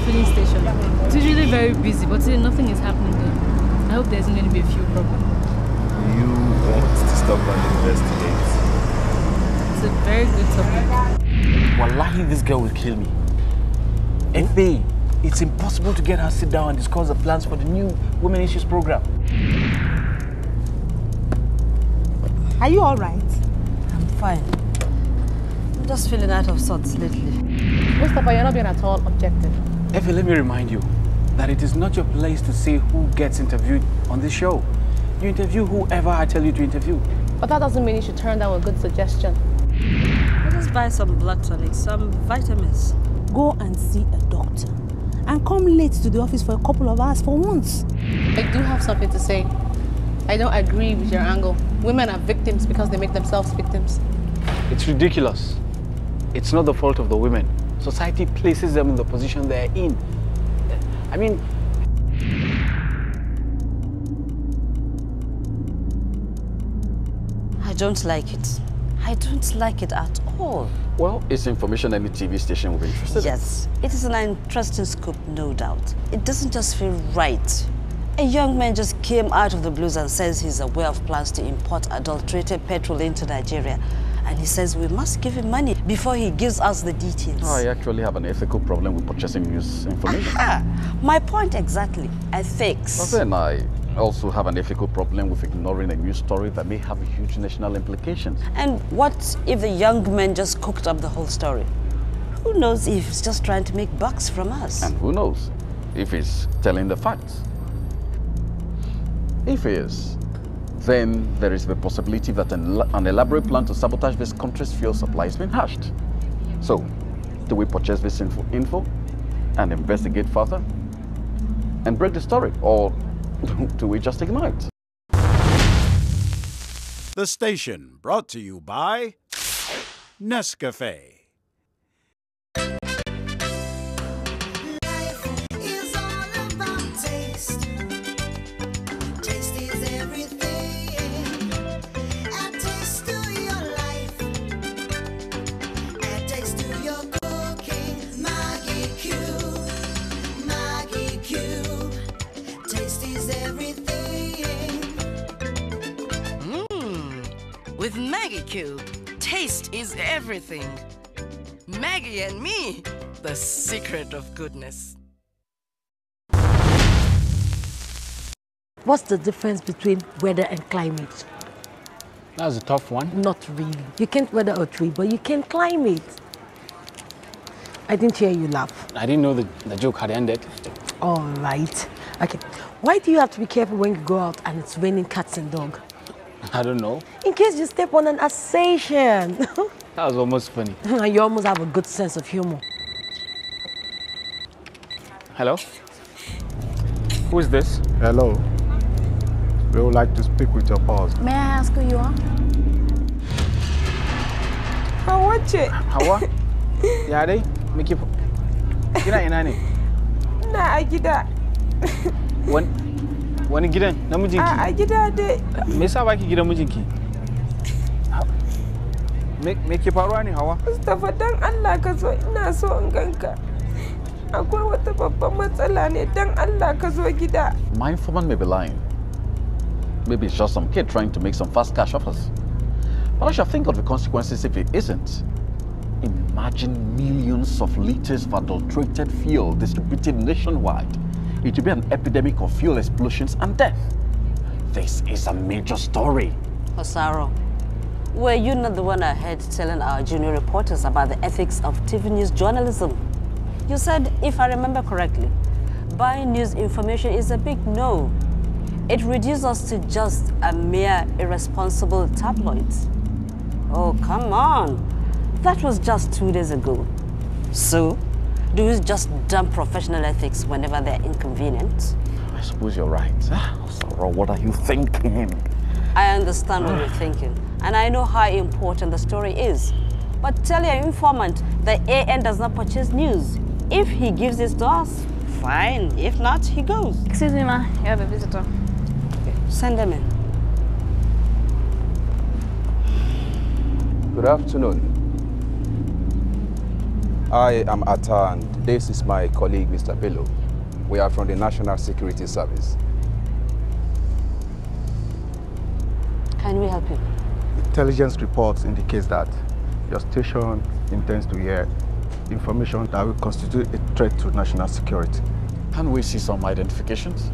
filling station. It's usually very busy, but today nothing is happening there. I hope there isn't going to be a fuel problem. You want to stop and investigate? It's a very good topic. Wallahi, this girl will kill me. Efe, it's impossible to get her to sit down and discuss the plans for the new Women Issues program. Are you all right? I'm fine. I'm just feeling out of sorts lately. Mustafa, you're not being at all objective. Efe, let me remind you that it is not your place to say who gets interviewed on this show. You interview whoever I tell you to interview. But that doesn't mean you should turn down a good suggestion. Let us buy some blood tonic, some vitamins. Go and see a doctor. And come late to the office for a couple of hours for once. I do have something to say. I don't agree with your angle. Women are victims because they make themselves victims. It's ridiculous. It's not the fault of the women. Society places them in the position they're in. I mean... I don't like it. I don't like it at all. Well, it's information any TV station will be interested in. Yes, it is an interesting scoop, no doubt. It doesn't just feel right. A young man just came out of the blues and says he's aware of plans to import adulterated petrol into Nigeria. And he says we must give him money before he gives us the details. I actually have an ethical problem with purchasing news information. Aha! My point exactly. Ethics. But then I also have an ethical problem with ignoring a news story that may have huge national implications. And what if the young man just cooked up the whole story? Who knows if he's just trying to make bucks from us? And who knows if he's telling the facts? If he is, then there is the possibility that an elaborate plan to sabotage this country's fuel supply has been hatched. So, do we purchase this info and investigate further and break the story, or do we just ignore it? The station brought to you by Nescafe. With Maggie Cube, taste is everything. Maggie and me, the secret of goodness. What's the difference between weather and climate? That's a tough one. Not really. You can't weather a tree, but you can climb it. I didn't hear you laugh. I didn't know the joke had ended. All right. Okay. Why do you have to be careful when you go out and it's raining cats and dogs? I don't know. In case you step on an assassin. That was almost funny. You almost have a good sense of humor. Hello? Who is this? Hello. We would like to speak with your boss. May I ask who you are? Hawa? Hawa? Ya dai? Miki kina ina ne? Na a gida. Wani gidan namijinki? A gida dai. Me yasa baki gidan mijinki? Me ke faruwa ne, Hawa? Mustafa, dan Allah ka zo, ina so in ganka. Akwai wata babban matsala ne, dan Allah ka zo gida. My informant may be lying. Maybe it's just some kid trying to make some fast cash off us. But I shall think of the consequences if it isn't. Imagine millions of liters of adulterated fuel distributed nationwide. It will be an epidemic of fuel explosions and death. This is a major story. Osaro, were you not the one ahead telling our junior reporters about the ethics of TV news journalism? You said, if I remember correctly, buying news information is a big no. It reduces us to just a mere irresponsible tabloid. Oh, come on. That was just 2 days ago. So, do we just dump professional ethics whenever they're inconvenient? I suppose you're right. Sarah, what are you thinking? I understand what you're thinking, and I know how important the story is. But tell your informant that AN does not purchase news. If he gives this to us, fine. If not, he goes. Excuse me, ma. You have a visitor. Okay, send them in. Good afternoon. I am Atta, and this is my colleague, Mr. Bello. We are from the National Security Service. Can we help you? Intelligence reports indicate that your station intends to hear information that will constitute a threat to national security. Can we see some identifications?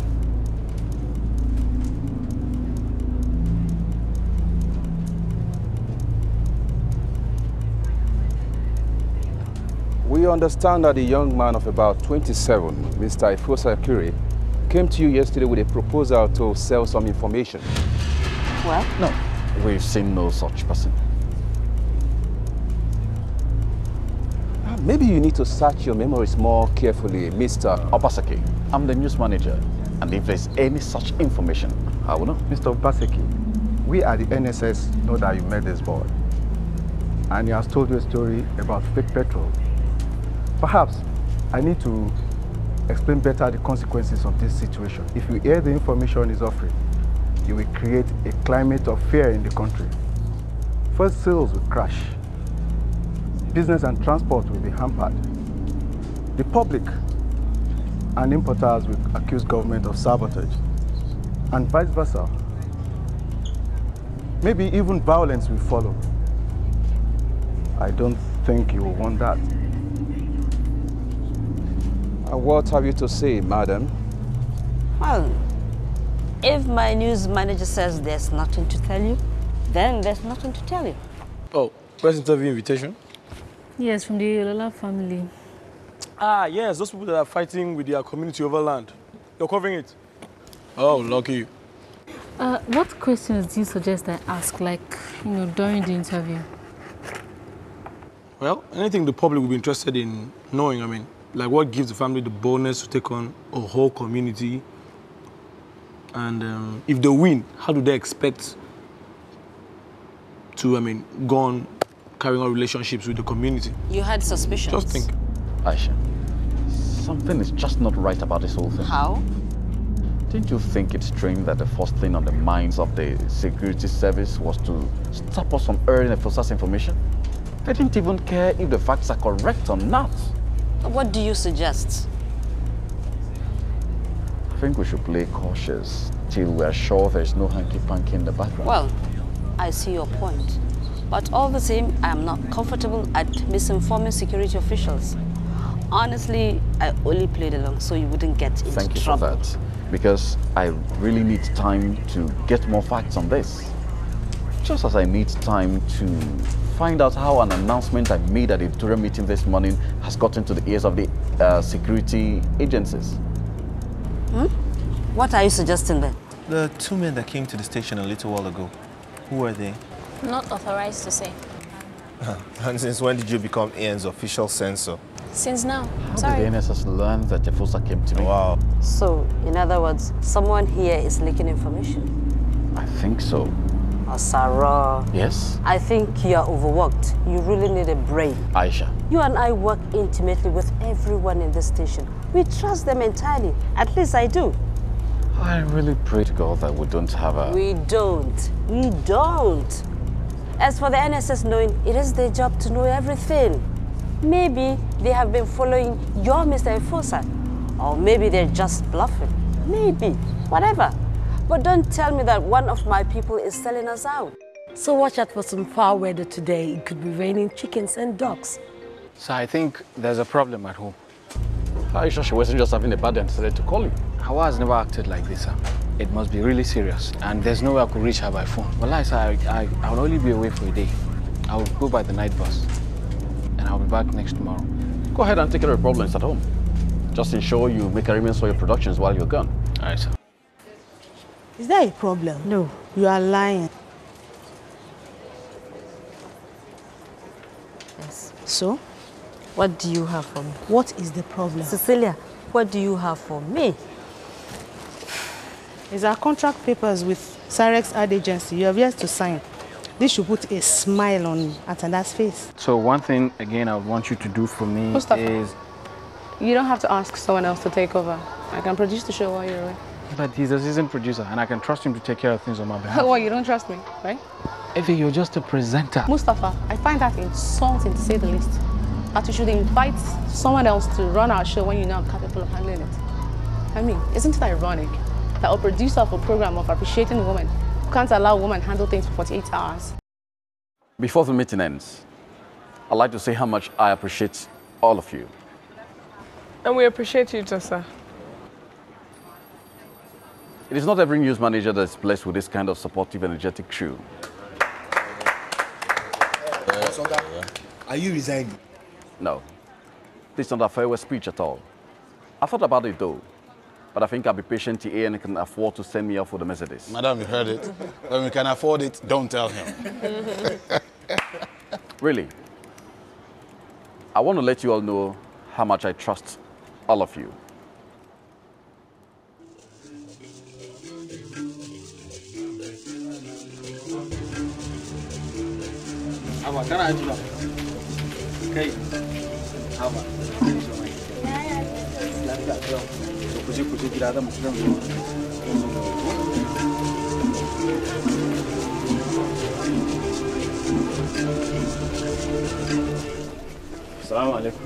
We understand that a young man of about 27, Mr. Ifosa Kure, came to you yesterday with a proposal to sell some information. Well? No, we've seen no such person. Maybe you need to search your memories more carefully, Mr. Obaseki. I'm the news manager, and if there's any such information, I will know. Mr. Obaseki, we at the NSS know that you met this boy, and he has told you a story about fake petrol. Perhaps I need to explain better the consequences of this situation. If you hear the information he's offering, you will create a climate of fear in the country. First, sales will crash. Business and transport will be hampered. The public and importers will accuse government of sabotage, and vice versa. Maybe even violence will follow. I don't think you will want that. What have you to say, madam? Well, if my news manager says there's nothing to tell you, then there's nothing to tell you. Oh, press interview invitation? Yes, from the Lola family. Ah, yes, those people that are fighting with their community over land. You're covering it? Oh, lucky you. What questions do you suggest I ask, like, during the interview? Well, anything the public will be interested in knowing, like what gives the family the boldness to take on a whole community? And if they win, how do they expect to, go on carrying on relationships with the community? You had suspicions. Just think. Aisha, something is just not right about this whole thing. How? Didn't you think it's strange that the first thing on the minds of the security service was to stop us from airing a false information? They didn't even care if the facts are correct or not. What do you suggest? I think we should play cautious till we're sure there's no hanky-panky in the background. Well, I see your point. But all the same, I am not comfortable at misinforming security officials. Honestly, I only played along so you wouldn't get into trouble. Thank you for that, because I really need time to get more facts on this. Just as I need time to find out how an announcement I made at the editorial meeting this morning has gotten to the ears of the security agencies. What are you suggesting then? The two men that came to the station a little while ago, who are they? Not authorized to say. And since when did you become Ian's official censor? Since now. How Sorry. did the NSS learn that Jefosa came to me? Wow. So, in other words, someone here is leaking information. I think so. Sarah. Yes? I think you are overworked. You really need a break. Aisha. You and I work intimately with everyone in this station. We trust them entirely. At least I do. I really pray to God that we don't have a... We don't. We don't. As for the NSS knowing, it is their job to know everything. Maybe they have been following your Mr. Ifosa. Or maybe they're just bluffing. Maybe. Whatever. But don't tell me that one of my people is selling us out. So watch out for some foul weather today. It could be raining chickens and ducks. So I think there's a problem at home. Aisha, she wasn't just having a bad day and decided to call you. Hawa has never acted like this, sir. It must be really serious, and there's no way I could reach her by phone. Well, sir, I will only be away for a day. I will go by the night bus, and I'll be back next tomorrow. Go ahead and take care of your problems at home. Just ensure you make arrangements for your productions while you're gone. All right, sir. Is there a problem? No. You are lying. Yes. So? What do you have for me? What is the problem? Cecilia, what do you have for me? It's our contract papers with Cyrex Ad Agency. You have yet to sign. This should put a smile on Atanda's face. So one thing, again, I would want you to do for me is... You don't have to ask someone else to take over. I can produce the show while you're away. But he's a seasoned producer, and I can trust him to take care of things on my behalf. Well, you don't trust me, right? Effie, you're just a presenter. Mustafa, I find that insulting to say the least. that you should invite someone else to run our show when you know I'm capable of handling it. I mean, isn't it ironic that a producer of a program of appreciating women can't allow a woman handle things for 48 hours? Before the meeting ends, I'd like to say how much I appreciate all of you. And we appreciate you too, sir. It is not every news manager that is blessed with this kind of supportive, energetic crew. Are you resigning? No. This is not a farewell speech at all. I thought about it though, but I think I'll be patient till AN can afford to send me off with the Mercedes. Madam, you heard it. When we can afford it, don't tell him. Really, I want to let you all know how much I trust all of you. Assalamu alaikum.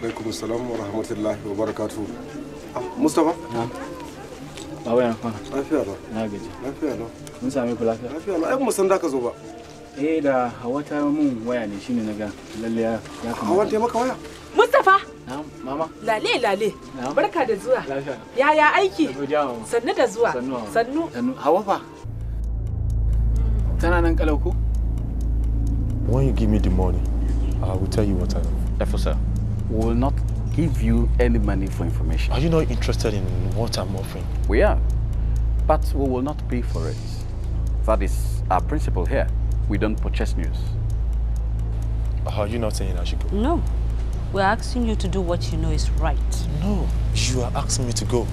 Alaikum assalam wa rahmatullahi wa barakatuhu. Mustapha? Baba yana kwana. Lafiya lau. Na gaji. Lafiya lau. Mun same ku lafiya? Lafiya lau. Ai ba mu san da ka zo ba. Da Hawa ta mun waya ne shine naga lalle ya kamata. Hawa ta maka waya? Mustapha? Na'am, mama. Lale. Barka da zuwa. Lafiya. Yaya aiki? Sannu da zuwa. Sannu. Hawa fa? Tana nan kalau ko? When you give me the money, I will tell you what I know. Therefore, sir, we will not give you any money for information. Are you not interested in what I'm offering? We are, but we will not pay for it. That is our principle here. We don't purchase news. Are you not saying I should go? No. We're asking you to do what you know is right. No, you are asking me to go.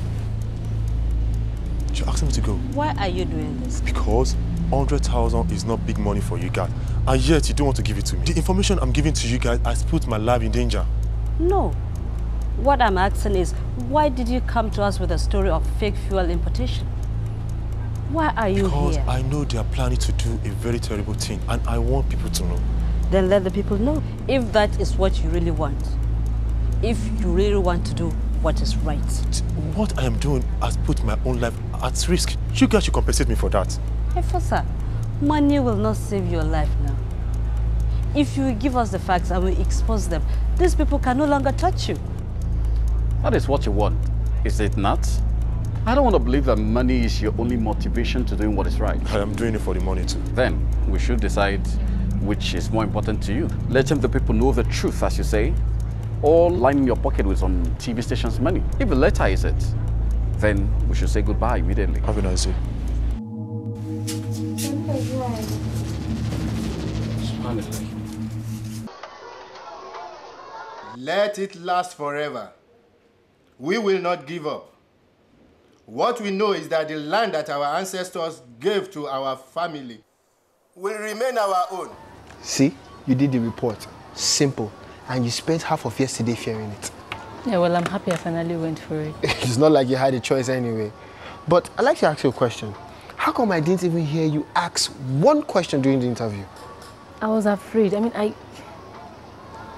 You're asking me to go. Why are you doing this? Because 100,000 is not big money for you guys. And yet you don't want to give it to me. The information I'm giving to you guys has put my life in danger. No. What I'm asking is, why did you come to us with a story of fake fuel importation? Why are you because here? Because I know they are planning to do a very terrible thing and I want people to know. Then let the people know. If that is what you really want. If you really want to do what is right. What I am doing has put my own life at risk. You guys should compensate me for that. Hey, Fossa, money will not save your life now. If you give us the facts and we expose them, these people can no longer touch you. That is what you want, is it not? I don't want to believe that money is your only motivation to doing what is right. I am doing it for the money too. Then we should decide which is more important to you. Letting the people know the truth, as you say, or lining your pocket with some TV station's money. If the latter is it, then we should say goodbye immediately. Have a nice day. Let it last forever. We will not give up. What we know is that the land that our ancestors gave to our family will remain our own. See, you did the report. Simple. And you spent half of yesterday fearing it. Yeah, well, I'm happy I finally went for it. It's not like you had a choice anyway. But I'd like to ask you a question. How come I didn't even hear you ask one question during the interview? I was afraid. I mean, I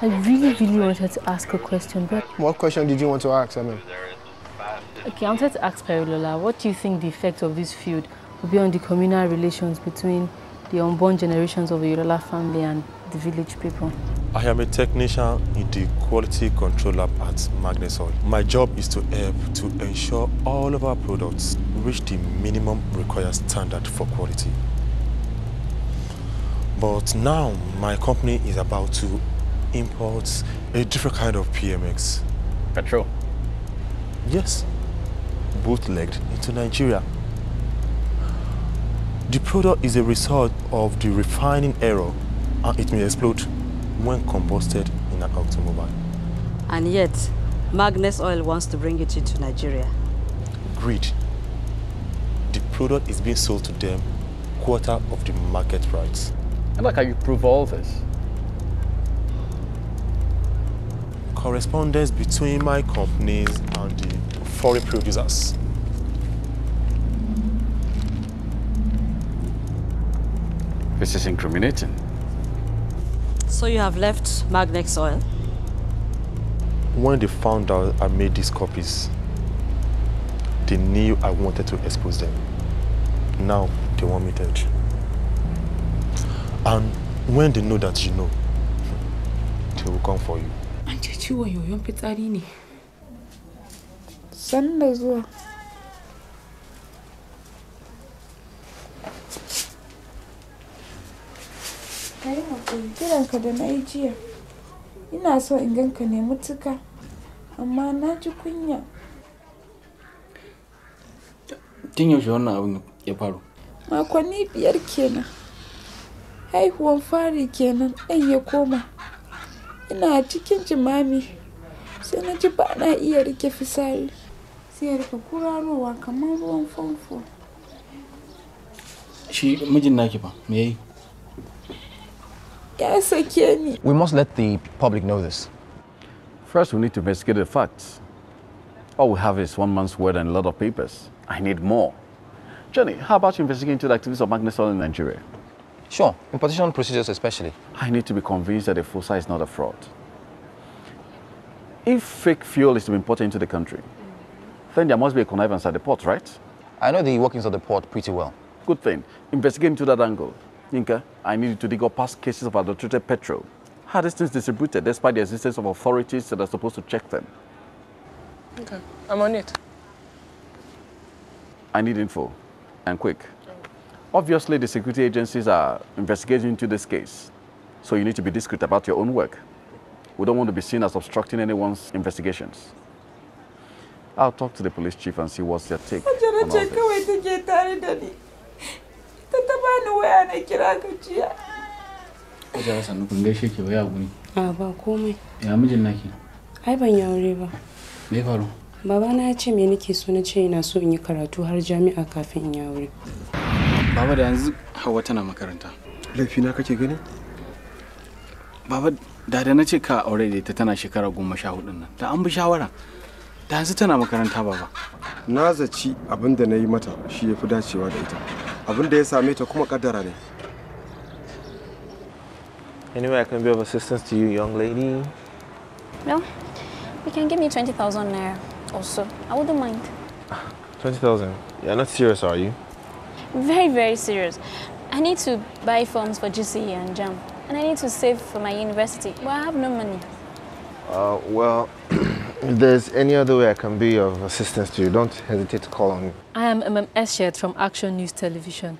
really wanted to ask a question, but... What question did you want to ask, I mean? Okay, I wanted to ask Perilola, what do you think the effect of this feud will be on the communal relations between the unborn generations of the Yoruba family and the village people? I am a technician in the quality control lab at Magnus Oil. My job is to help to ensure all of our products reach the minimum required standard for quality. But now my company is about to import a different kind of PMX. Petrol? Yes, bootlegged into Nigeria. The product is a result of the refining error and it may explode when combusted in an automobile. And yet, Magnus Oil wants to bring it into Nigeria. Greed. The product is being sold to them quarter of the market price. And how can you prove all this? Correspondence between my companies and the foreign producers. This is incriminating. So you have left Magnex Oil? When they found out I made these copies, they knew I wanted to expose them. Now they want me dead. And when they know that you know, they will come for you. An ce ciwon yoyon fitsari ne. San da zuwa. Kai hakuri, kiranka da na yi jiya. Ina so in ganka ne mutuka, amma na ji kunya. Tun yaushe wannan abin ya faru? Makonni 5 kenan. Haihuwan fari kenan ɗan ya koma. Ina cikin jimami sai na ji ba na iya rike fisari. Sai ya rika kurarowa kamar ruwan famfo. Shi mijin naki fa, me yayi? Ya sake ni. We must let the public know this. First, we need to investigate the facts. All we have is 1 month's word and a lot of papers. I need more. Johnny, how about you investigating into the activities of Magnex Oil in Nigeria? Sure, importation procedures especially. I need to be convinced that the FOSA is not a fraud. If fake fuel is to be imported into the country, then there must be a connivance at the port, right? I know the workings of the port pretty well. Good thing. Investigate into that angle. Yinka, I need you to dig up past cases of adulterated petrol. How are these things distributed despite the existence of authorities that are supposed to check them? Okay, I'm on it. I need info, and quick. Obviously, the security agencies are investigating into this case, so you need to be discreet about your own work. We don't want to be seen as obstructing anyone's investigations. I'll talk to the police chief and see what's their take on all this. Ajara sannu kun gaishe ki waya guni. A ba komai. Ya mijin naki? Ai ban yi aure ba. Me faru? Baba na ya ce me nake so, na ce ina so in yi karatu har jami'a kafin in yi aure. Baba da yanzu Hauwa tana makaranta. Laifi na kake gani? Baba da na ce ka aure da ita tana shekara 14 nan. Da an bi shawara. Da yanzu tana makaranta baba. Na zaci abin da na yi mata shi ya fi dacewa da ita. Abin da ya same ta kuma kaddara ne. Anyway, I can be of assistance to you, young lady. No, you can give me 20,000 naira also. I wouldn't mind. 20,000? You're not serious, are you? Very, very serious. I need to buy forms for GCE and JAM. And I need to save for my university. But I have no money. Well, if there's any other way I can be of assistance to you, don't hesitate to call on me. I am Eshet from Action News Television.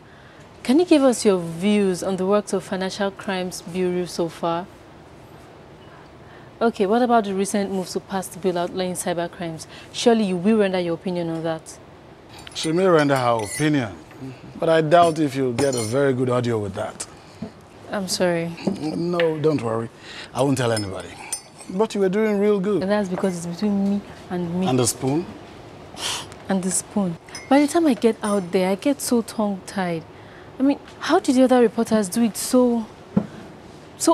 Can you give us your views on the works of Financial Crimes Bureau so far? Okay, what about the recent moves to pass the bill outlining cybercrimes? Surely you will render your opinion on that. She may render her opinion, but I doubt if you'll get a very good audio with that. I'm sorry. No, don't worry. I won't tell anybody. But you were doing real good. And that's because it's between me and me. And the spoon? And the spoon. By the time I get out there, I get so tongue-tied. I mean, how did the other reporters do it so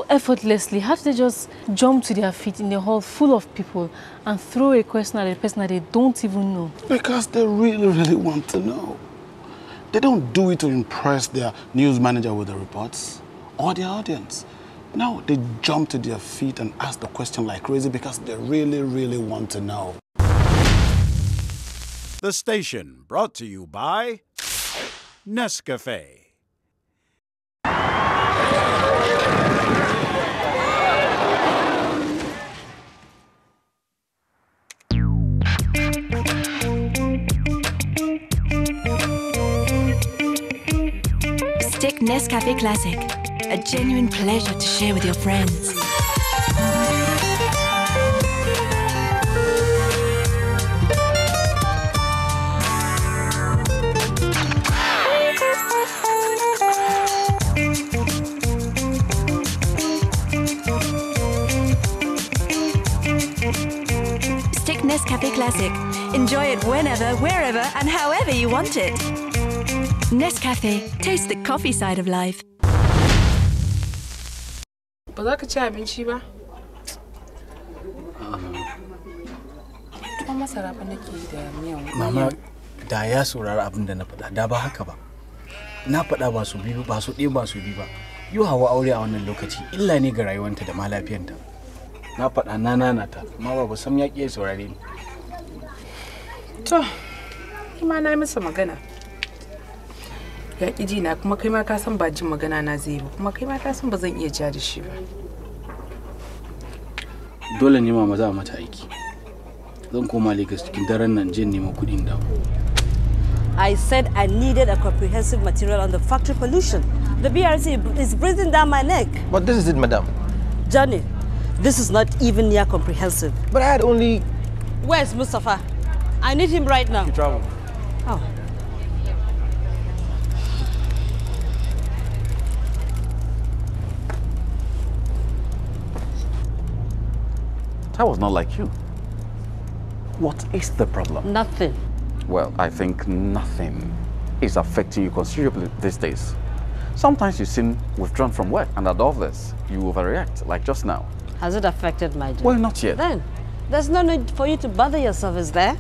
effortlessly? How did they just jump to their feet in a hall full of people and throw a question at a person that they don't even know? Because they really, really want to know. They don't do it to impress their news manager with the reports or their audience. No, they jump to their feet and ask the question like crazy because they really, really want to know. The station brought to you by Nescafe. Stick Nescafe Classic, a genuine pleasure to share with your friends. Stick Nescafe Classic. Enjoy it whenever, wherever, and however you want it. Nescafe, taste the coffee side of life. Ba za ka ci abinci ba? Tuwon masara fa nake da miyan. Mama, da ya saurari abin da na faɗa, da ba haka ba. Na faɗa ba su biyu ba su ɗaya ba su biyu ba. You hawa aure a wannan lokaci illa ne ga rayuwanta da ma lafiyanta. Na faɗa na ta, amma ba san ya ƙi saurare ni. To, ima na yi masa magana. Ya ƙi ji na kuma kai ma ka san ba jin magana na zai yi ba, kuma kai ma ka san ba zan iya ja da shi ba. Dole ne mama za mata aiki. Zan koma Lagos cikin daren nan je nemo kuɗin dawo. I said I needed a comprehensive material on the factory pollution. The BRC is breathing down my neck. But this is it, madam. Johnny, this is not even near comprehensive. But I had only... Where's Mustafa? I need him right now. He traveled. Oh. That was not like you. What is the problem? Nothing. Well, I think nothing is affecting you considerably these days. Sometimes you seem withdrawn from work, and at all this, you overreact, like just now. Has it affected my job? Well, not yet. Then, there's no need for you to bother yourself, is there?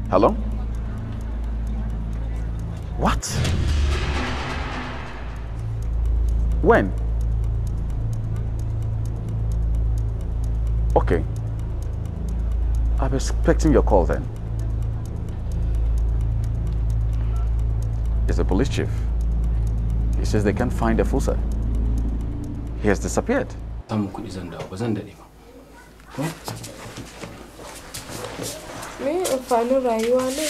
Hello? What? When? Okay. I'm expecting your call then. It's the police chief. He says they can't find the Fusa. He has disappeared. Me amfanin rayuwa ne?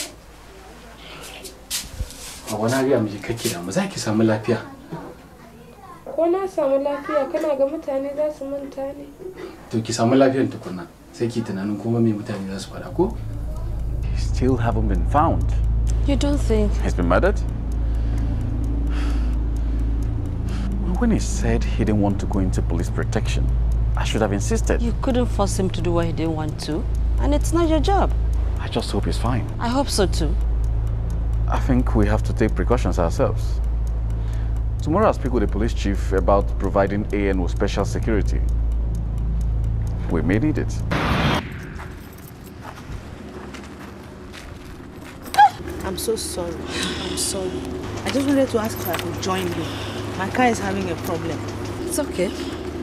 A wani gaya miji kake da mu za ki samu lafiya. Ko na samu lafiya kana ga mutane za su manta ne? To ki samu lafiyar tukunna sai ki tunanin kuma me mutane za su faɗa ko? He still haven't been found. You don't think? He's been murdered? When he said he didn't want to go into police protection, I should have insisted. You couldn't force him to do what he didn't want to, and it's not your job. I just hope he's fine. I hope so too. I think we have to take precautions ourselves. Tomorrow I'll speak with the police chief about providing AN with special security. We may need it. I'm so sorry. I'm sorry. I just wanted to ask if I could join you. My car is having a problem. It's okay.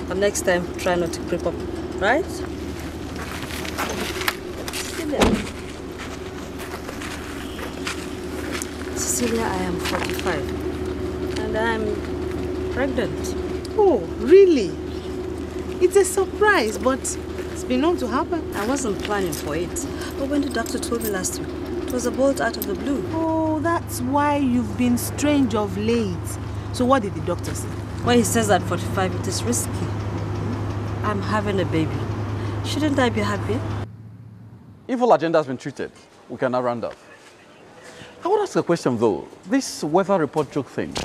But next time, try not to creep up, right? Cecilia, I am 45. And I'm pregnant. Oh, really? It's a surprise, but it's been known to happen. I wasn't planning for it. But when the doctor told me last week, it was a bolt out of the blue. Oh, that's why you've been strange of late. So what did the doctor say? When he says at 45, it is risky. I'm having a baby. Shouldn't I be happy? If all agenda has been treated, we can now round up. I want to ask a question though. This weather report joke thing.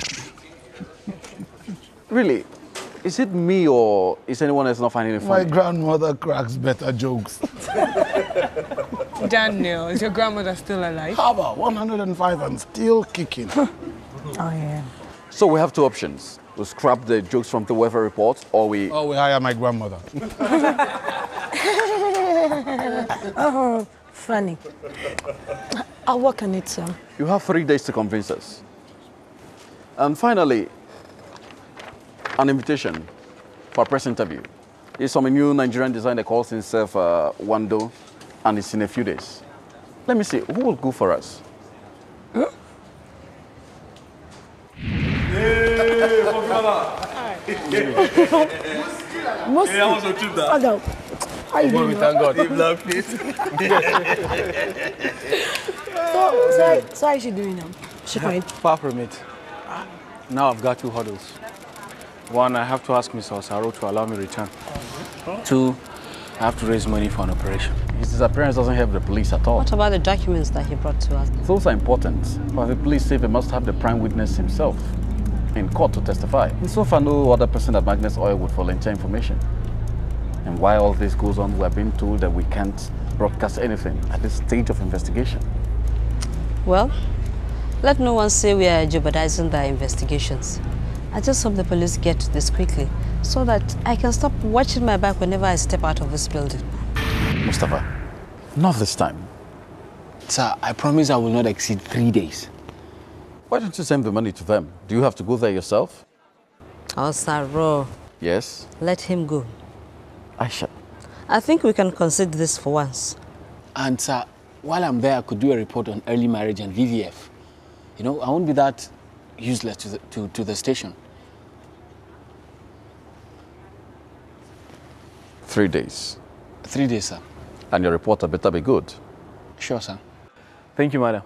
Really, is it me or is anyone else not finding it funny? My grandmother cracks better jokes. Daniel, is your grandmother still alive? How about 105 and still kicking? Oh, yeah. So we have two options. We scrap the jokes from the weather report or we... Or we hire my grandmother. Oh, funny. I'll work on it, sir. You have 3 days to convince us. And finally, an invitation for a press interview. It's from a new Nigerian designer calls himself Wando, and it's in a few days. Let me see, who will go for us? Hey, Most I want to trip that. Oh, no. How you doing? Thank God. So how is she doing now? She fine? Far from it. Now I've got 2 hurdles. 1, I have to ask Mr. Osaro to allow me return. 2, I have to raise money for an operation. His disappearance doesn't help the police at all. What about the documents that he brought to us? Those are important, but the police say they must have the prime witness himself in court to testify. And so far, no other person at Magnus Oil would volunteer information. And while all this goes on, we're being told that we can't broadcast anything at this stage of investigation. Well, let no one say we are jeopardizing their investigations. I just hope the police get to this quickly so that I can stop watching my back whenever I step out of this building. Mustafa, Not this time. Sir, I promise I will not exceed 3 days. Why don't you send the money to them? Do you have to go there yourself? Oh, sir, Yes? let him go. Aisha. I think we can consider this for once. And sir, while I'm there, I could do a report on early marriage and VVF. You know, I won't be that useless to the station. 3 days. 3 days, sir. And your report had better be good. Sure, sir. Thank you, madam.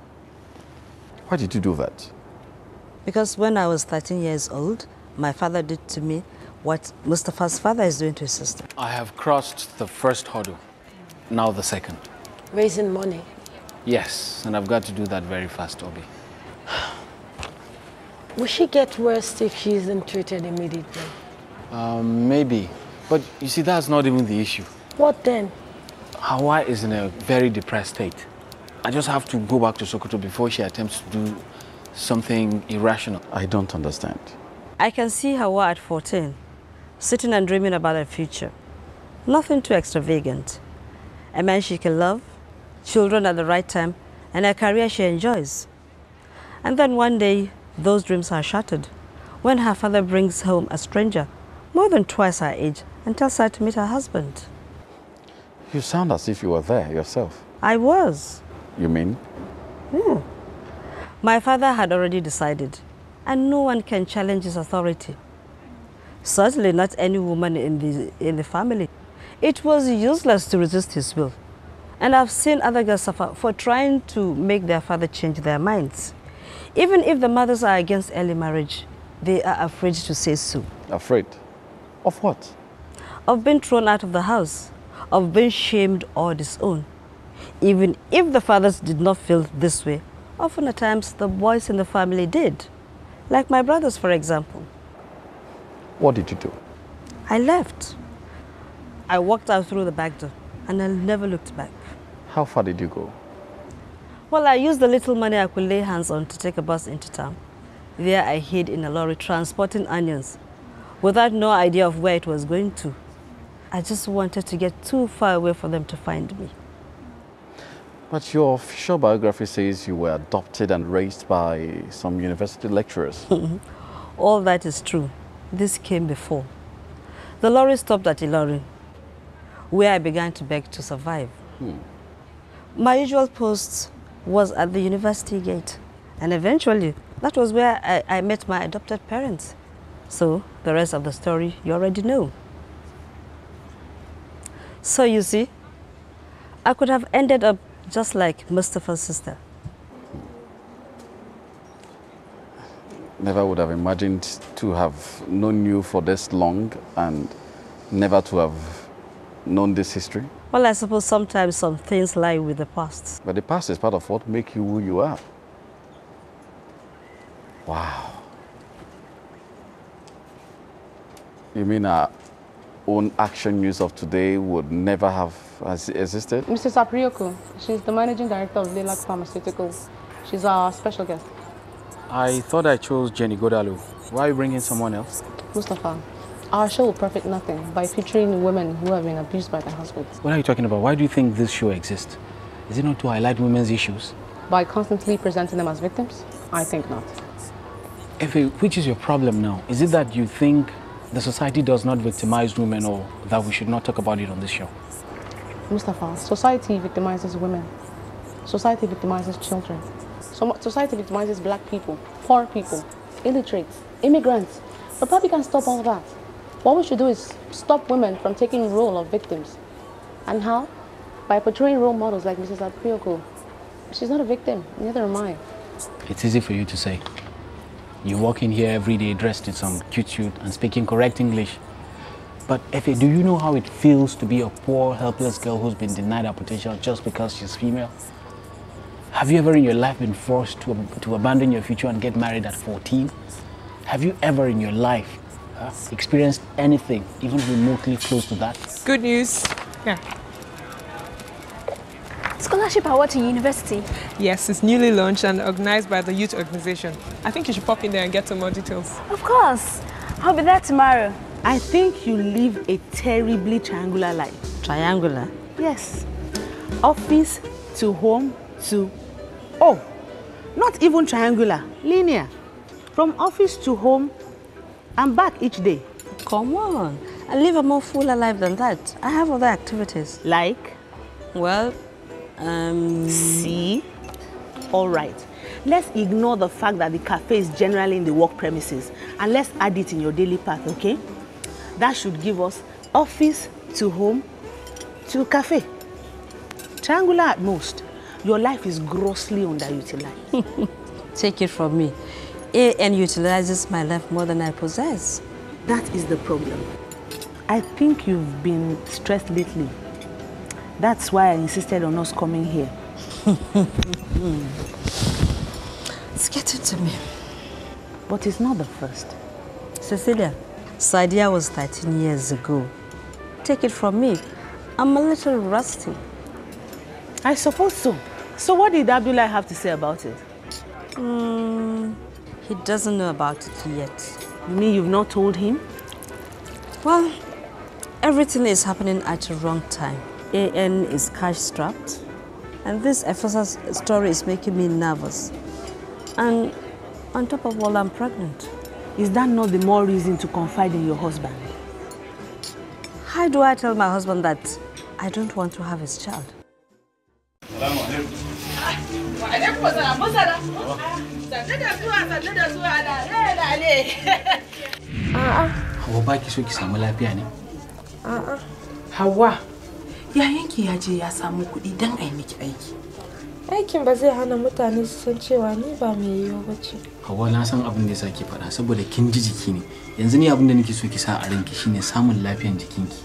Why did you do that? Because when I was 13 years old, my father did to me what Mustafa's father is doing to his sister. I have crossed the first hurdle, now the second. Raising money. Yes, and I've got to do that very fast, Obi. Will she get worse if she isn't treated immediately? Maybe. But you see, that's not even the issue. What then? Hawa is in a very depressed state. I just have to go back to Sokoto before she attempts to do something irrational. I don't understand. I can see Hawa at 14, sitting and dreaming about her future. Nothing too extravagant. A man she can love, children at the right time, and a career she enjoys. And then one day, those dreams are shattered when her father brings home a stranger, more than twice her age, and tells her to meet her husband. You sound as if you were there yourself. I was. You mean? My father had already decided, and no one can challenge his authority. Certainly not any woman in the family. It was useless to resist his will. And I've seen other girls suffer for trying to make their father change their minds. Even if the mothers are against early marriage, they are afraid to say so. Afraid? Of what? Of being thrown out of the house, of being shamed or disowned. Even if the fathers did not feel this way, often at times the boys in the family did. Like my brothers, for example. What did you do? I left. I walked out through the back door and I never looked back. How far did you go? Well, I used the little money I could lay hands on to take a bus into town. There I hid in a lorry transporting onions, without no idea of where it was going to. I just wanted to get too far away for them to find me. But your official biography says you were adopted and raised by some university lecturers. All that is true. This came before. The lorry stopped at Ilorin, where I began to beg to survive. My usual post was at the university gate, and eventually that was where I met my adopted parents. So the rest of the story you already know. So you see, I could have ended up just like Mustafa's sister. Never would have imagined to have known you for this long and never to have known this history. Well, I suppose sometimes some things lie with the past. But the past is part of what makes you who you are. Wow. You mean our own action news of today would never have existed? Mrs. Aprioko, she's the managing director of Lilac Pharmaceuticals. She's our special guest. I thought I chose Jenny Godalo. Why are you bringing someone else? Mustafa, our show will profit nothing by featuring women who have been abused by their husbands. What are you talking about? Why do you think this show exists? Is it not to highlight women's issues? By constantly presenting them as victims? I think not. Efe, which is your problem now? Is it that you think the society does not victimize women, or that we should not talk about it on this show? Mustafa, society victimizes women. Society victimizes children. Society victimizes black people, poor people, illiterates, immigrants. But probably can't stop all that. What we should do is stop women from taking the role of victims. And how? By portraying role models like Mrs. Aprioko. She's not a victim, neither am I. It's easy for you to say. You walk in here every day dressed in some cute suit and speaking correct English. But Efe, do you know how it feels to be a poor, helpless girl who's been denied her potential just because she's female? Have you ever in your life been forced to abandon your future and get married at 14? Have you ever in your life experienced anything even remotely close to that? Good news. Yeah. Scholarship award to university. Yes, it's newly launched and organized by the youth organization. I think you should pop in there and get some more details. Of course. I'll be there tomorrow. I think you live a terribly triangular life. Triangular? Yes. Office to home to... Oh, not even triangular, linear. From office to home and back each day. Come on. I live a more fuller life than that. I have other activities. Like? Well, See? All right. Let's ignore the fact that the cafe is generally in the work premises and let's add it in your daily path, okay? That should give us office to home to cafe. Triangular at most. Your life is grossly underutilized. Take it from me. AN utilizes my life more than I possess. That is the problem. I think you've been stressed lately. That's why I insisted on us coming here. It's getting to me. But it's not the first. Cecilia, Sadia was 13 years ago. Take it from me. I'm a little rusty. I suppose so. So what did Abdullah have to say about it? He doesn't know about it yet. You mean you've not told him? Well, everything is happening at the wrong time. AN is cash-strapped, and this Ephesus story is making me nervous. And on top of all, I'm pregnant. Is that not the more reason to confide in your husband? How do I tell my husband that I don't want to have his child? Hawa ba ki so ki samu lafiya ne? A'a. Hawa, yayanki ya je ya samu kuɗi don a yi miki aiki. Aikin ba zai hana mutane su san cewa ni ba mai yiwu ba ce. Hawa na san abin da yasa ki faɗa saboda kin ji jiki ne. Yanzu ni abin da nake so ki sa a ranki shine samun lafiyan jikinki.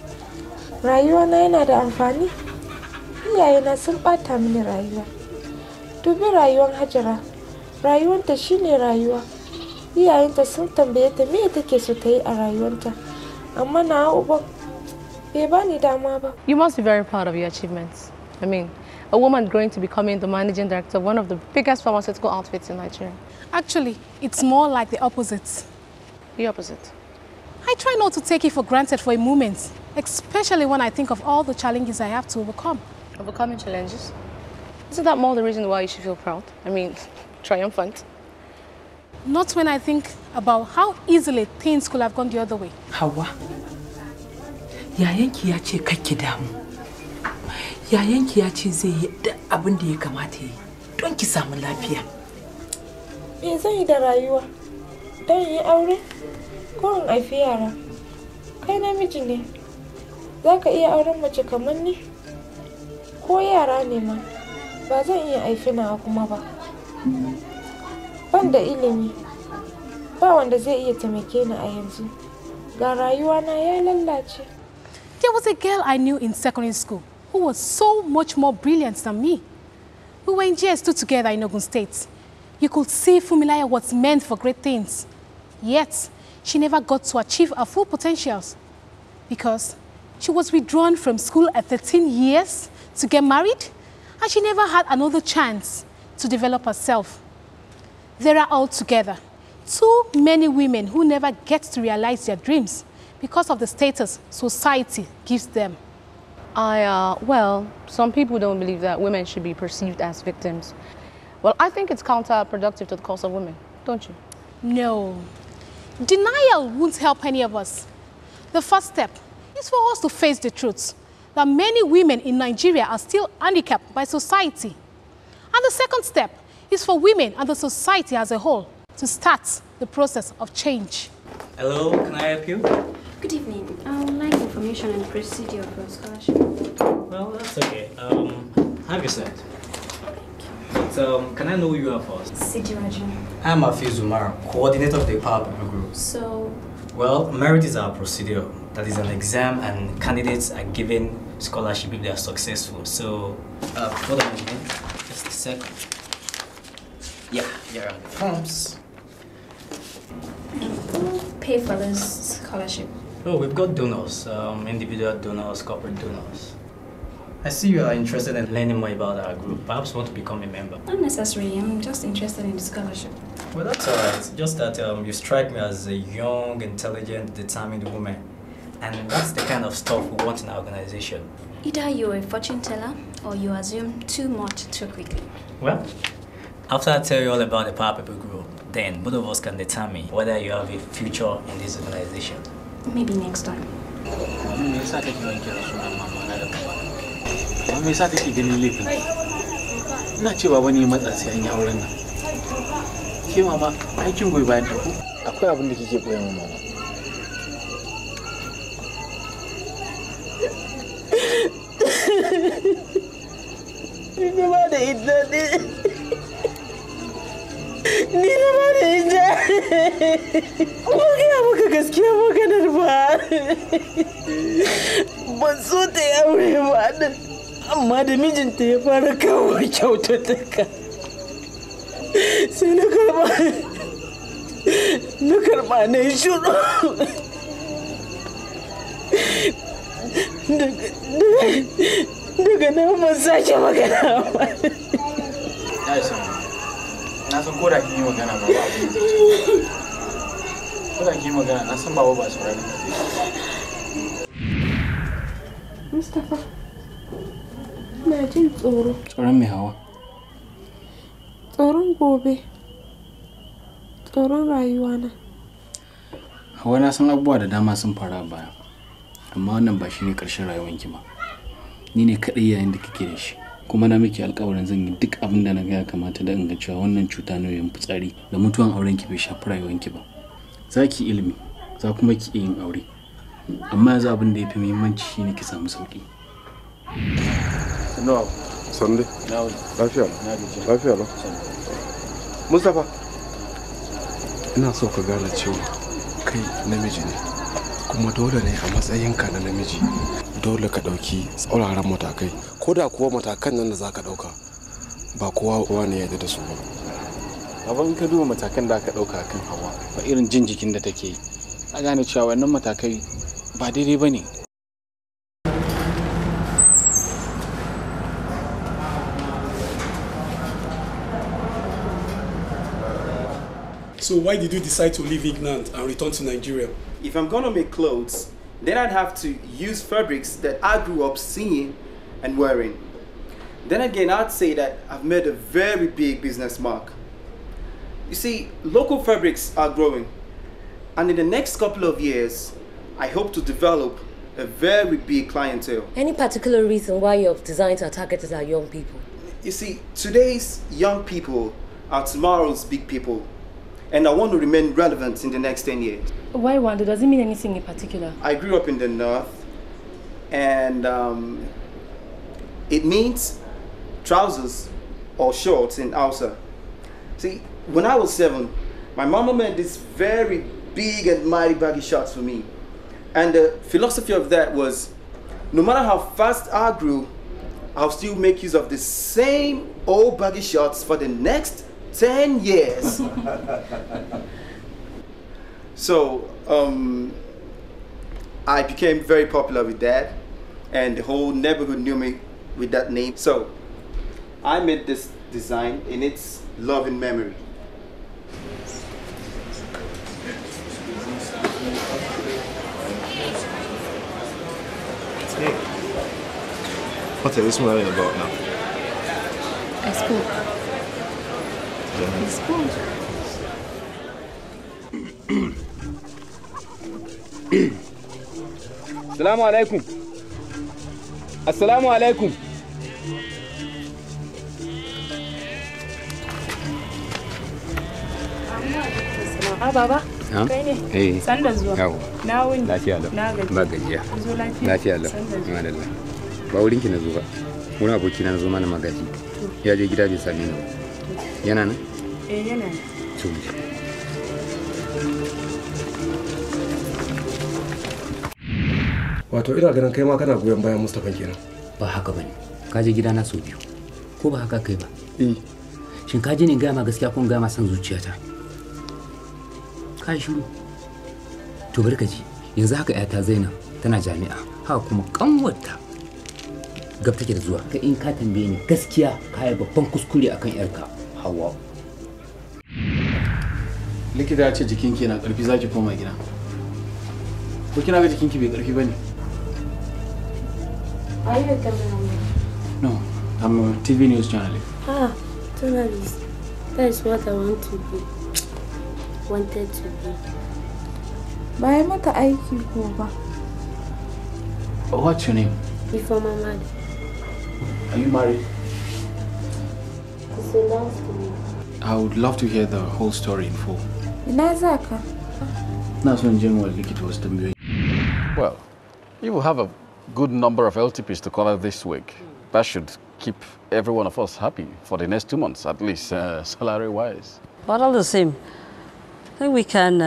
Rayuwa na yana da amfani. Iyayena sun ɓata mini rayuwa. Dubi rayuwar Hajara. Rayuwanta shine rayuwa. Iyayenta sun tambaye ta me take so ta yi a rayuwanta. Amma na uban bai bani dama ba. You must be very proud of your achievements. I mean, a woman growing to becoming the managing director of one of the biggest pharmaceutical outfits in Nigeria. Actually, it's more like the opposite. The opposite? I try not to take it for granted for a moment, especially when I think of all the challenges I have to overcome. Overcoming challenges? Isn't that more the reason why you should feel proud? I mean, triumphant. Not when I think about how easily things could have gone the other way. Hawa, yayanki ya ce kakki damu. Yayanki ya ce zai yi duk abin da ya kamata yi don ki samu lafiya. Me zan yi da rayuwa? Don yi aure? Ko in haifi yara? Kai namiji ne. Za ka iya auren mace kamar ni? Ko yara ne ma? Ba zan iya haifi nawa kuma ba. Ban da ilimi. Ba wanda zai iya taimake ni a yanzu. Ga rayuwa na ya lallace. There was a girl I knew in secondary school who was so much more brilliant than me. We were in GS2 together in Ogun State. You could see Funmilayo was meant for great things. Yet, she never got to achieve her full potentials because she was withdrawn from school at 13 years to get married, and she never had another chance to develop herself. There are altogether too many women who never get to realize their dreams because of the status society gives them. Well, some people don't believe that women should be perceived as victims. Well, I think it's counterproductive to the cause of women, don't you? No. Denial won't help any of us. The first step is for us to face the truth that many women in Nigeria are still handicapped by society. And the second step is for women and the society as a whole to start the process of change. Hello, can I help you? Good evening. I would like information on the procedure for scholarship. Well, that's okay. Have your set. But can I know who you are first? Sidiraju. I'm Afiz Umar, coordinator of the Power People Group. So? Well, merit is our procedure. That is an exam and candidates are given scholarship if they are successful. So, hold on a minute. Just a second. Yeah, here are the forms. Who pay for this scholarship? Oh, we've got donors, individual donors, corporate donors. I see you are interested in learning more about our group. Perhaps you want to become a member. Not necessarily. I'm just interested in the scholarship. Well, that's all right. Just that you strike me as a young, intelligent, determined woman. And that's the kind of stuff we want in our organization. Either you're a fortune teller or you assume too much too quickly. Well, after I tell you all about the Power People Group, then both of us can determine whether you have a future in this organization. Maybe next time. Ina cewa wani matsa sai an yi auren nan. Ke mama, aikin goyi bayan ta ko? Akwai abin da kike koya min mama. Ni ba da ita ne. Ni ba da ita. Kuma gaya maka gaskiya maganar ba. Ban so ta yi aure ba. Amma da mijinta ya fara kawo kyaututtuka sai na karba na yi shuru daga nan ban sake magana ba. Ya isa na san ko da kin yi magana ba ba abin da ko da kin yi magana na san ba ba saurari ba. Mustapha, ina jin tsoro. Tsoron mai Hawa? Tsoron gobe. Tsoron rayuwa na. Hawa, na san abubuwa da dama sun fara baya. Amma wannan ba shine karshen rayuwanki ba. Ni ne kadai yayin da kike da shi. Kuma na miki alƙawarin zan yi duk abin da na ga ya kamata da in ga cewa wannan cuta nauyin fitsari da mutuwan aurenki bai shafi rayuwanki ba. Za ki ilimi, za kuma ki yin aure. Amma yanzu abin da ya fi muhimmanci shine ki samu sauki. No. Sande. Lafiya. Lafiya ba. Mustapha. Ina so ka gane cewa kai namiji ne. Kuma dole ne a matsayinka na namiji. Dole ka dauki tsauraran matakai. Ko da kuwa matakan nan da zaka dauka ba kowa ne ya yarda da su ba. Abin ka duba matakan da aka dauka kan Hawa, ba irin jin jikin da take yi. A gane cewa wannan matakai ba daidai bane. So why did you decide to leave England and return to Nigeria? If I'm gonna make clothes, then I'd have to use fabrics that I grew up seeing and wearing. Then again, I'd say that I've made a very big business mark. You see, local fabrics are growing. And in the next couple of years, I hope to develop a very big clientele. Any particular reason why your designs are targeted at young people? You see, today's young people are tomorrow's big people. And I want to remain relevant in the next 10 years. Why Wanda? Does it mean anything in particular? I grew up in the north, and it means trousers or shorts in Hausa. See, when I was 7, my mama made this very big and mighty baggy shorts for me. And the philosophy of that was, no matter how fast I grew, I'll still make use of the same old baggy shorts for the next 10 years. So, I became very popular with that, and the whole neighborhood knew me with that name. So, I made this design in its loving memory. Hey, what are you smiling about now? I spoke. Yeah. Spoon. Assalamu alaikum. Assalamu alaikum. Baba. Ha? Kai ne? Eh. Sanda zuwa. Yawo. Na wuni. Lafiya lau. Na gaji. Ba gajiya. Zo lafiya. Lafiya lau. Madalla. Ba wurin ki na zo ba. Wani aboki na zo mana magaji. Ya je gida bai same ni ba. Yana nan? Eh, yana nan. To mu je. Wato ina ganin kai ma kana goyon bayan Mustapha kenan. Ba haka bane. Ka je gida na so biyu. Ko ba haka kai ba? Shin ka je ne ga ma gaskiya ko ga ma san zuciyata? Kai shiru. To bari ka ji. Yanzu haka ƴata Zainab tana jami'a. Haka kuma kanwarta gab take da zuwa. Ka in ka tambaye ni gaskiya kai babban kuskure akan ƴarka Hawwa. Likita ya ce jikinki na ƙarfi zaki koma gida. Ko kina ga jikinki bai ƙarfi bane? Are you a cameraman? No, I'm a TV news journalist. Ah, journalist. That is what I want to be. Wanted to be. Ba yi mata aiki ko ba. What's your name? Before my mother. Are you married? It's a long story. I would love to hear the whole story in full. Ina za ka? That's when General Likit was the. Well, you will have a good number of LTPs to cover this week. That should keep every one of us happy for the next 2 months, at least, salary-wise. But all the same, I think we can...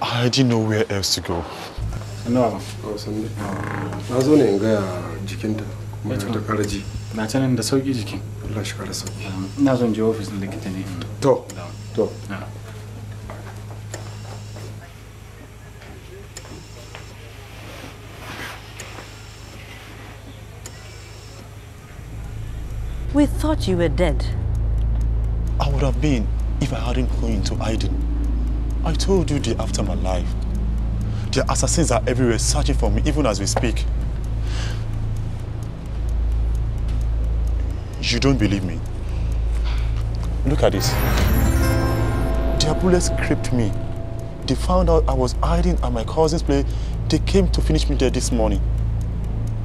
I didn't know where else to go. No. Oh, Sunday. Na zo ne in gaya jikinta kuma ta kara ji. Na tanan da sauki jikin. Allah shi kara sauki. Na zo in je ofis din likita ne. To. We thought you were dead. I would have been if I hadn't gone into hiding. I told you they're after my life. The assassins are everywhere searching for me, even as we speak. You don't believe me? Look at this. Their bullets creeped me. They found out I was hiding at my cousin's place. They came to finish me there this morning.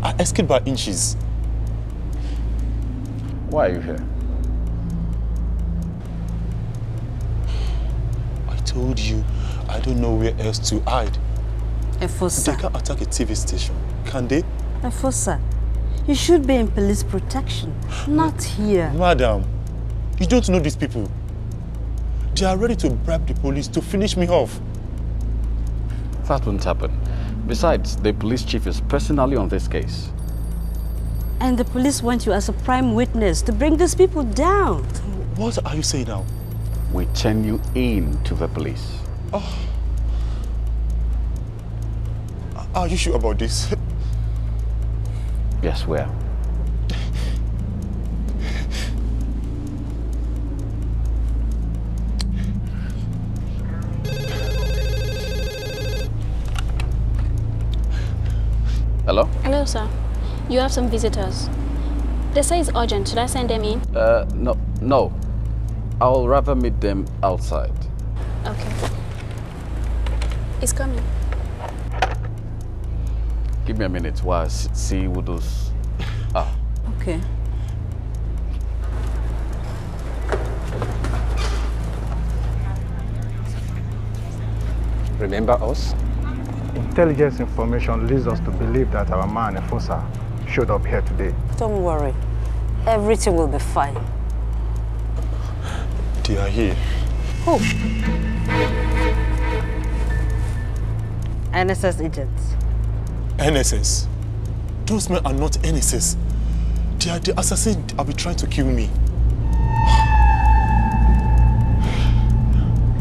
I escaped by inches. Why are you here? I told you I don't know where else to hide. Efosa. They can't attack a TV station, can they? Efosa, you should be in police protection, not here. Madam, you don't know these people. They are ready to bribe the police to finish me off. That won't happen. Besides, the police chief is personally on this case. And the police want you as a prime witness to bring these people down. What are you saying now? We turn you in to the police. Oh. Are you sure about this? Yes, we are. Hello? Hello, sir. You have some visitors. They say it's urgent. Should I send them in? No. I'll rather meet them outside. Okay. It's coming. Give me a minute while I see who those are. Okay. Remember us? Intelligence information leads us to believe that our man, Efosa, showed up here today. Don't worry. Everything will be fine. They are here. Who? NSS agents. NSS? Those men are not NSS. They are the assassins that have been trying to kill me.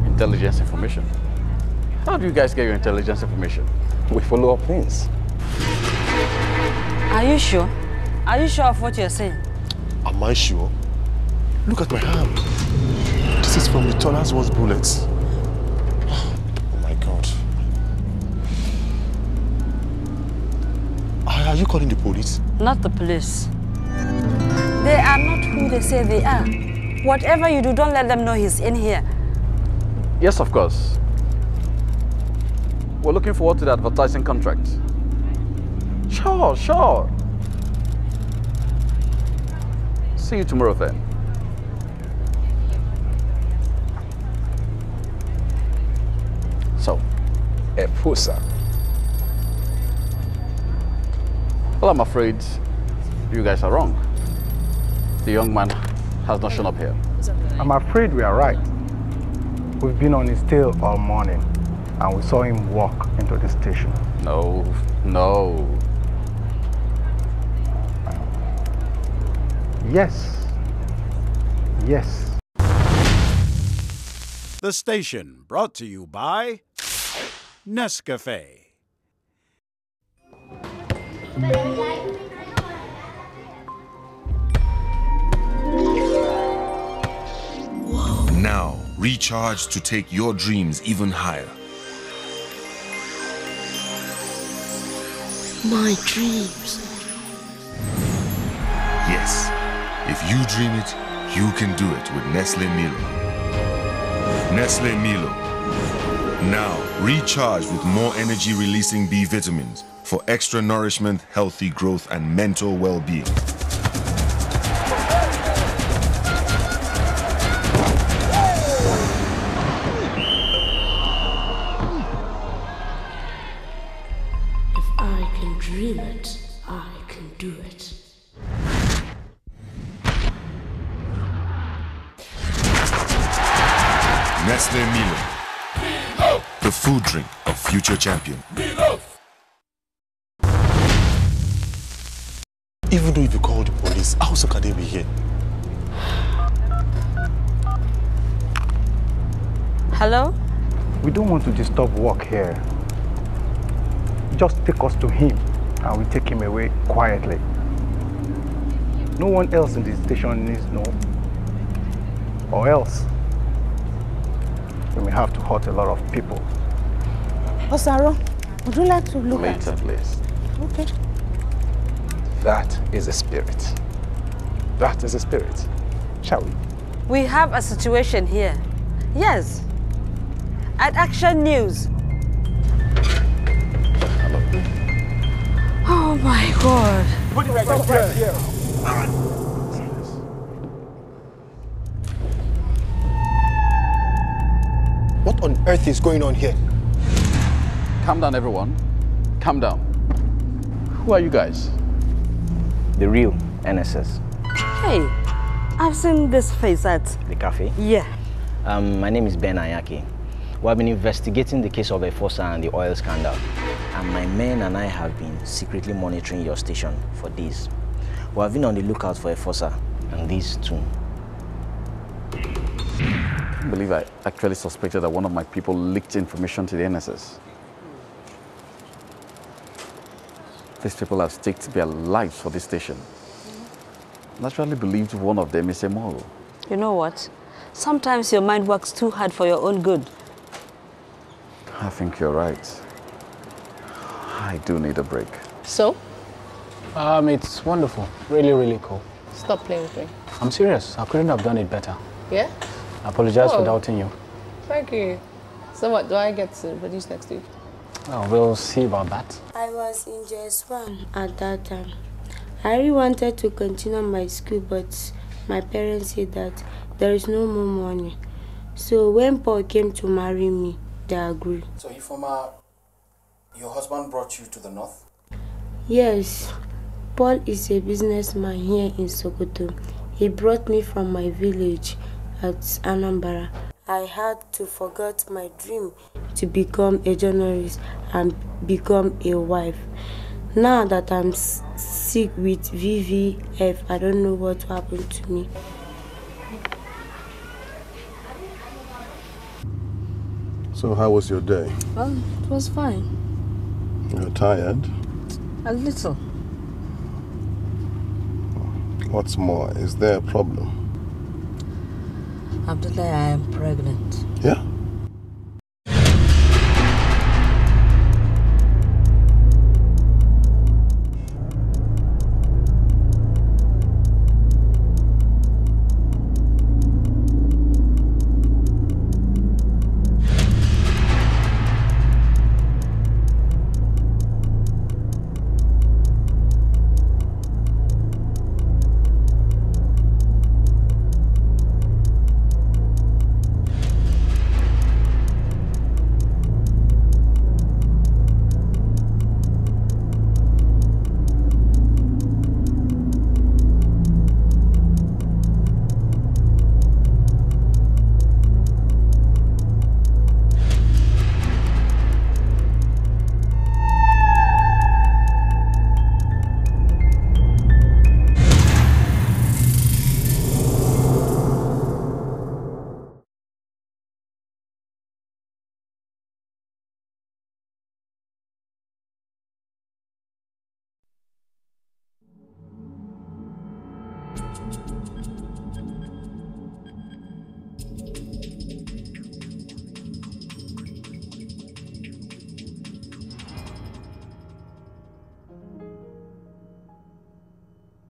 Intelligence information? How do you guys get your intelligence information? We follow up things. Are you sure? Are you sure of what you're saying? Am I sure? Look at my hand. This is from the Tollers Wars bullets. Oh my God. Are you calling the police? Not the police. They are not who they say they are. Whatever you do, don't let them know he's in here. Yes, of course. We're looking forward to the advertising contract. Sure. See you tomorrow then. So, Efosa. Well, I'm afraid you guys are wrong. The young man has not shown up here. I'm afraid we are right. We've been on his tail all morning, and we saw him walk into the station. No. Yes. The station brought to you by Nescafe. Now, recharge to take your dreams even higher. my dreams. Yes, if you dream it, you can do it with Nestle Milo. Nestle Milo. Now, recharged with more energy-releasing B vitamins for extra nourishment, healthy growth, and mental well-being. If I can dream it, I can do it. Nestle Milo. The food drink of future champion. Even though if you call the police, how so can they be here? Hello? We don't want to disturb work here. Just take us to him and we take him away quietly. No one else in the station needs to know. Or else, we may have to hurt a lot of people. Osaro, would you like to look Later, at it? please. Okay. That is a spirit. That is a spirit. Shall we? We have a situation here. Yes. At Action News. Hello. Oh my God. Put it right here. What on earth is going on here? Calm down, everyone. Calm down. Who are you guys? The real NSS. Hey, I've seen this face at The cafe? Yeah. My name is Ben Ayaki. We have been investigating the case of Efosa and the oil scandal. And my men and I have been secretly monitoring your station for days. We have been on the lookout for Efosa and these two. I believe I actually suspected that one of my people leaked information to the NSS. These people have staked their lives for this station. Naturally believed one of them is immoral. You know what? Sometimes your mind works too hard for your own good. I think you're right. I do need a break. So? It's wonderful. Really, really cool. Stop playing with me. I'm serious. I couldn't have done it better. Yeah? I apologize for Oh. doubting you. Thank you. So what, do I get to produce next week? Well, we'll see about that. I was in JS1 at that time. I really wanted to continue my school, but my parents said that there is no more money. So when Paul came to marry me, they agreed. So Ifoma, your husband brought you to the north? Yes, Paul is a businessman here in Sokoto. He brought me from my village at Anambra. I had to forget my dream to become a journalist and become a wife. Now that I'm sick with VVF, I don't know what happened to me. So how was your day? Well, it was fine. You're tired? A little. What's more, is there a problem? Abdullah, I am pregnant. Yeah?